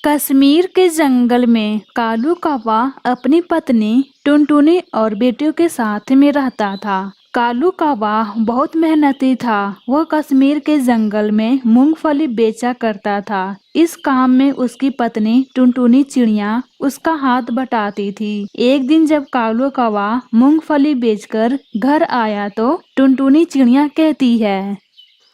कश्मीर के जंगल में कालू कौवा अपनी पत्नी टुनटुनी और बेटियों के साथ में रहता था। कालू कौवा बहुत मेहनती था। वह कश्मीर के जंगल में मूंगफली बेचा करता था। इस काम में उसकी पत्नी टुनटुनी चिड़िया उसका हाथ बटाती थी। एक दिन जब कालू कौवा मूंगफली बेचकर घर आया तो टुनटुनी चिड़िया कहती है,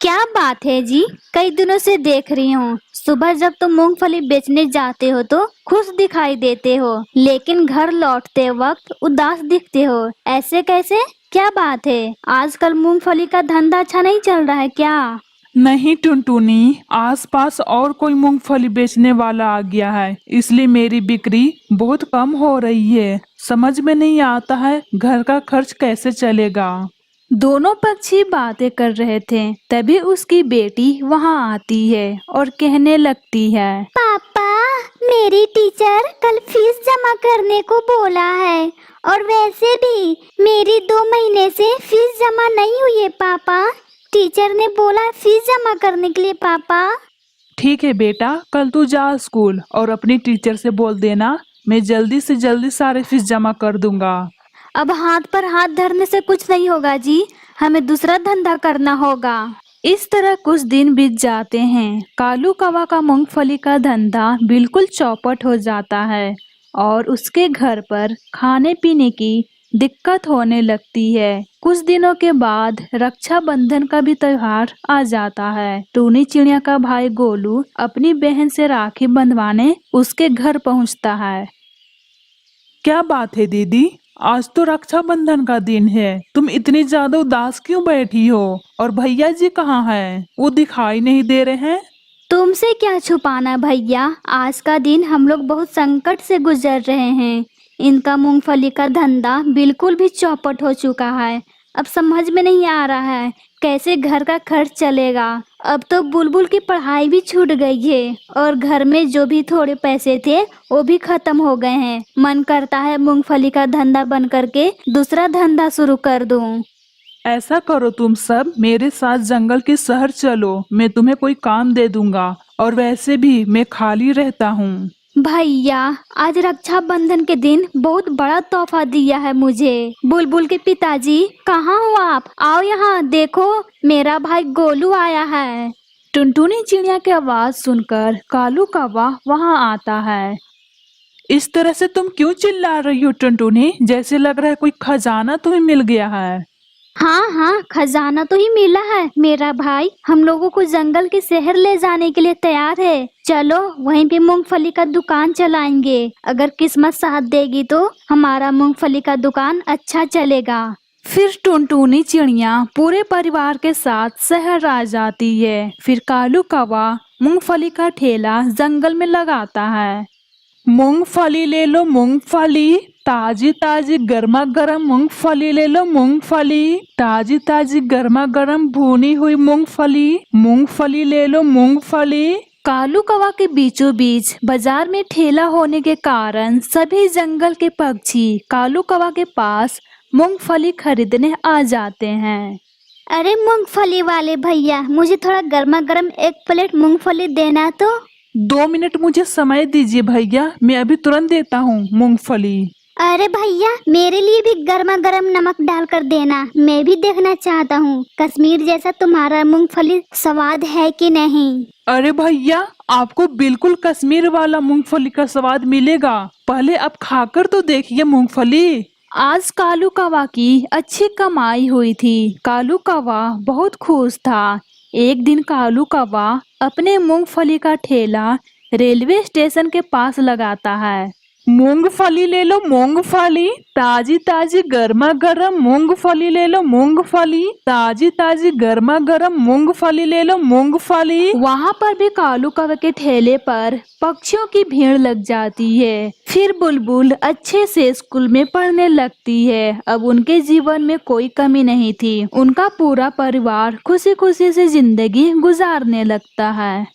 क्या बात है जी, कई दिनों से देख रही हूँ। सुबह जब तुम मूंगफली बेचने जाते हो तो खुश दिखाई देते हो, लेकिन घर लौटते वक्त उदास दिखते हो। ऐसे कैसे? क्या बात है? आजकल मूंगफली का धंधा अच्छा नहीं चल रहा है क्या? नहीं टुनटुनी, आसपास और कोई मूंगफली बेचने वाला आ गया है, इसलिए मेरी बिक्री बहुत कम हो रही है। समझ में नहीं आता है घर का खर्च कैसे चलेगा। दोनों पक्षी बातें कर रहे थे, तभी उसकी बेटी वहां आती है और कहने लगती है, पापा, मेरी टीचर कल फीस जमा करने को बोला है, और वैसे भी मेरी 2 महीने से फीस जमा नहीं हुई है पापा। टीचर ने बोला फीस जमा करने के लिए पापा। ठीक है बेटा, कल तू जा स्कूल और अपनी टीचर से बोल देना, मैं जल्दी से जल्दी सारे फीस जमा कर दूंगा। अब हाथ पर हाथ धरने से कुछ नहीं होगा जी, हमें दूसरा धंधा करना होगा। इस तरह कुछ दिन बीत जाते हैं। कालू कौवा का मूंगफली का धंधा बिल्कुल चौपट हो जाता है और उसके घर पर खाने पीने की दिक्कत होने लगती है। कुछ दिनों के बाद रक्षाबंधन का भी त्योहार आ जाता है। टूनी चिड़िया का भाई गोलू अपनी बहन से राखी बंधवाने उसके घर पहुंचता है। क्या बात है दीदी, आज तो रक्षाबंधन का दिन है, तुम इतनी ज्यादा उदास क्यों बैठी हो? और भैया जी कहाँ हैं? वो दिखाई नहीं दे रहे हैं। तुमसे क्या छुपाना भैया, आज का दिन हम लोग बहुत संकट से गुजर रहे हैं। इनका मूंगफली का धंधा बिल्कुल भी चौपट हो चुका है। अब समझ में नहीं आ रहा है कैसे घर का खर्च चलेगा। अब तो बुलबुल की पढ़ाई भी छूट गई है और घर में जो भी थोड़े पैसे थे वो भी खत्म हो गए हैं। मन करता है मूंगफली का धंधा बंद करके दूसरा धंधा शुरू कर दूं। ऐसा करो, तुम सब मेरे साथ जंगल के शहर चलो, मैं तुम्हें कोई काम दे दूंगा, और वैसे भी मैं खाली रहता हूँ। भैया, आज रक्षाबंधन के दिन बहुत बड़ा तोहफा दिया है मुझे। बुलबुल के पिताजी, कहाँ हो आप? आओ यहाँ देखो, मेरा भाई गोलू आया है। टुनटुनी चिड़िया की आवाज सुनकर कालू कौवा वहां आता है। इस तरह से तुम क्यों चिल्ला रही हो टुनटुनी? जैसे लग रहा है कोई खजाना तुम्हें मिल गया है। हाँ हाँ, खजाना तो ही मिला है। मेरा भाई हम लोगों को जंगल के शहर ले जाने के लिए तैयार है। चलो वहीं पे मूंगफली का दुकान चलाएंगे। अगर किस्मत साथ देगी तो हमारा मूंगफली का दुकान अच्छा चलेगा। फिर टुनटुनी चिड़िया पूरे परिवार के साथ शहर आ जाती है। फिर कालू कौवा मूंगफली का ठेला जंगल में लगाता है। मूंगफली ले लो मूंगफली, ताजी ताजी गर्मा गर्म मूंगफली ले लो मूंगफली, ताजी ताजी गर्मा गर्म भुनी हुई मूंगफली, मूंगफली ले लो मूंगफली। कालू कौवा के बीचों बीच बाजार में ठेला होने के कारण सभी जंगल के पक्षी कालू कौवा के पास मूंगफली खरीदने आ जाते हैं। अरे मूंगफली वाले भैया, मुझे थोड़ा गर्मा गर्म 1 प्लेट मूंगफली देना तो। 2 मिनट मुझे समय दीजिए भैया, मैं अभी तुरंत देता हूँ मूंगफली। अरे भैया, मेरे लिए भी गर्मा गर्म नमक डालकर देना, मैं भी देखना चाहता हूँ कश्मीर जैसा तुम्हारा मूंगफली स्वाद है कि नहीं। अरे भैया, आपको बिल्कुल कश्मीर वाला मूंगफली का स्वाद मिलेगा, पहले आप खाकर तो देखिए मूंगफली। आज कालू कौवा की अच्छी कमाई हुई थी। कालू कौवा बहुत खुश था। एक दिन कालू कौवा अपने मूंगफली का ठेला रेलवे स्टेशन के पास लगाता है। मूंगफली ले लो मूंगफली, ताजी ताजी गर्मा गर्म मूंगफली ले लो मूंगफली, ताजी ताजी गर्मा गर्म मूंगफली ले लो मूंगफली। वहाँ पर भी कालू कौवे के ठेले पर पक्षियों की भीड़ लग जाती है। फिर बुलबुल अच्छे से स्कूल में पढ़ने लगती है। अब उनके जीवन में कोई कमी नहीं थी। उनका पूरा परिवार खुशी खुशी से जिंदगी गुजारने लगता है।